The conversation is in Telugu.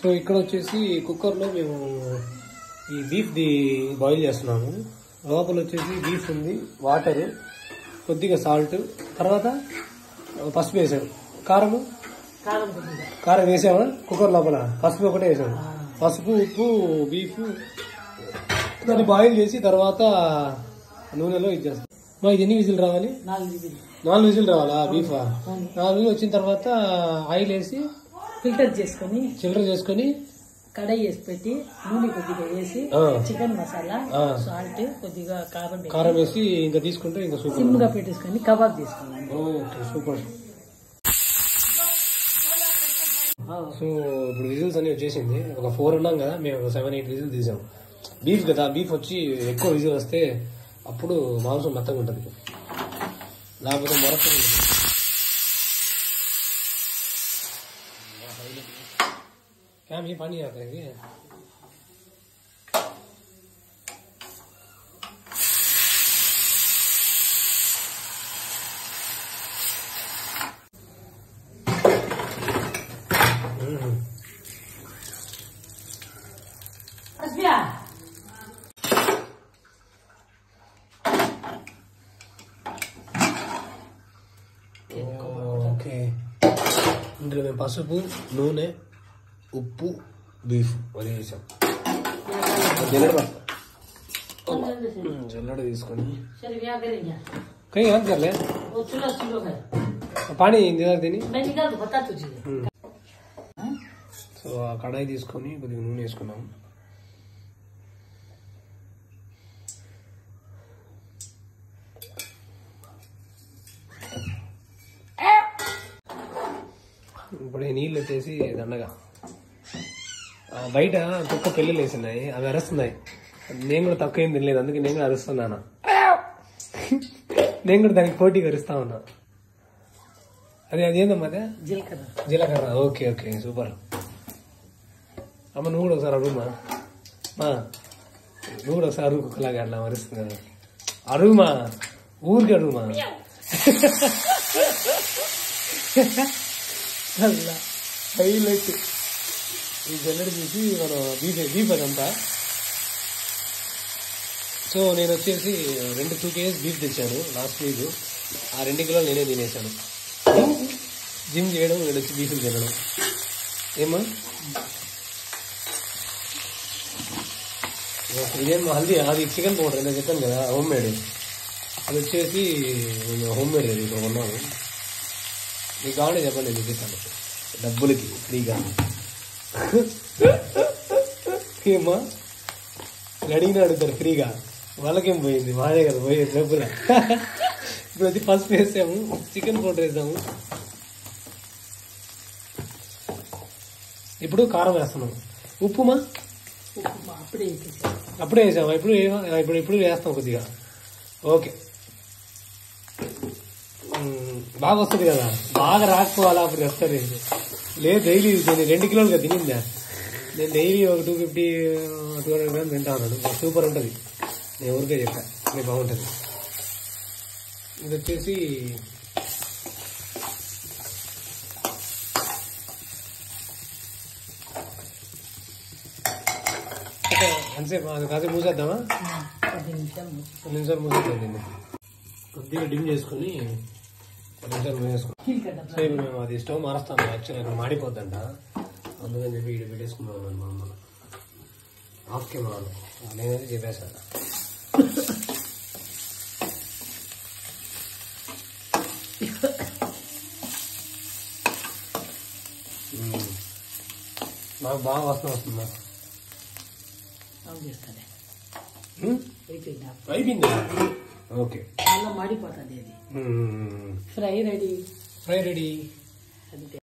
సో ఇక్కడ వచ్చేసి కుక్కర్లో మేము ఈ బీఫ్ది బాయిల్ చేస్తున్నాము. లోపల వచ్చేసి బీఫ్ ఉంది, వాటర్, కొద్దిగా సాల్ట్, తర్వాత పసుపు వేసాము. కారం వేసామా కుక్కర్ లోపల? పసుపు ఒకటే వేసాము. పసుపు, ఉప్పు, బీఫ్, దాన్ని బాయిల్ చేసి తర్వాత నూనెలో ఇచ్చేస్తాం. ఇది ఎన్ని విజిల్ రావాలి? 4 విజిల్ రావాలా బీఫ్? 4 విజిల్ వచ్చిన తర్వాత ఆయిల్ వేసి ఫిల్టర్ చేసుకొని కడాయి వేసి పెట్టి నూనె కొద్దిగా వేసి చికెన్ మసాలా, సాల్ట్, కొద్దిగా కారం వేసి ఇంకా తీసుకుంటే ఇంకా సూపర్. సిమ్ గా పెట్టేసుకొని కబాబ్ తీసుకున్నాం. Okay, super. సో ఇప్పుడు విజిల్స్ అన్ని వచ్చేసింది. ఒక 4 ఉన్నాం కదా, మేము 7-8 విజిల్ తీసాం. బీఫ్ కదా, బీఫ్ వచ్చి ఎక్కువ విజిల్ వస్తే అప్పుడు మాంసం మెత్తగా ఉంటుంది, లేకపోతే మొరక్కగా ఉంటుంది. क्या ये पानी आता है क्या? ఓకే, ఇందులో మేము పసుపు, నూనె, ఉప్పు, బీఫ్ అది వేసాం. జల్లడ తీసుకొని कहीं याद कर ले पानी తిని. సో ఆ కడాయి తీసుకొని కొద్దిగా నూనె వేసుకున్నాం. ఇప్పుడు నీళ్ళు వచ్చేసి దండగా. బయట కుక్క పెళ్ళిళ్ళు వేసినాయి, అవి అరుస్తున్నాయి. నేను కూడా తక్కువ ఏం తినలేదు, అందుకే నేను కూడా అరుస్తున్నాను. నేను కూడా దానికి పోటీగా అరుస్తా ఉన్నా. అదేందమ్మా? అదే జీలకర్ర. Okay okay, super. అమ్మ నువ్వు కూడా ఒకసారి అడుగుమా. నువ్వు కూడా ఒకసారి అరుగు, కుక్కలాగా అట్లా అరుస్తుంది కదా. అడుగుమా, ఊరికి అడుగుమా. హైలైట్ ఈ జల్లెడ తీసి మనం బీఫ్ అదంతా. సో నేను వచ్చేసి 2 కేజీస్ బీఫ్ తెచ్చాను లాస్ట్ వీక్. ఆ 2 కిలోలు నేనే తినేసాను. జిమ్ చేయడం, నేను వచ్చి బీఫ్లు తినడం. ఏమా ఇదేం హల్దీ? అది చికెన్ పౌడర్ నేను చెప్పాను కదా, హోమ్ మేడ్. అది వచ్చేసి నేను హోమ్ మేడ్ అది ఇక్కడ కొన్నాను. మీకు కావాలంటే చెప్పండి, నేను చూపిస్తాను డబ్బులకి ఫ్రీగా. ఏమా అడిగిన అడుగుతారు ఫ్రీగా, వాళ్ళకేం పోయింది? వాడే కదా పోయేది డబ్బుల. ఇప్పుడు వచ్చి పసుపు వేసాము, చికెన్ పౌడర్ వేసాము, ఇప్పుడు కారం వేస్తున్నాము. ఉప్పుమా అప్పుడే వేసాము. ఇప్పుడు వేస్తాం కొద్దిగా. ఓకే, బాగా వస్తుంది కదా. బాగా రాకపోవాలా అప్పుడు వస్తుంది. లేదు డైలీ నేను 2 కిలోలుగా తినిందా. నేను డైలీ ఒక 250-200 గ్రామ్స్ తింటా ఉన్నాడు. సూపర్ ఉంటుంది. నేను ఊరికే చెప్పా, మీకు బాగుంటుంది. ఇది వచ్చేసి ఎంతసేపు? అది కాసేపు మూసేద్దామా? 10 నిమిషాలు మూసేద్దాం. కొద్దిగా డిమ్ చేసుకుని 10 నిమిషాలు మూసేసుకున్నాం. సో ఇప్పుడు మేము అది స్టవ్ మారుస్తాము. యాక్చువల్లీ అక్కడ మాడిపోద్దంట, అందుకని చెప్పి ఇక్కడ పెట్టేసుకున్నాం. మా అమ్మ ఆఫ్ కెమెరాలో నేనైతే చెప్పేశాను. నాకు బాగా వాసన వస్తుందా? అయిపోయిందా? ఓకే, మాడిపోతుంది. Fry ready.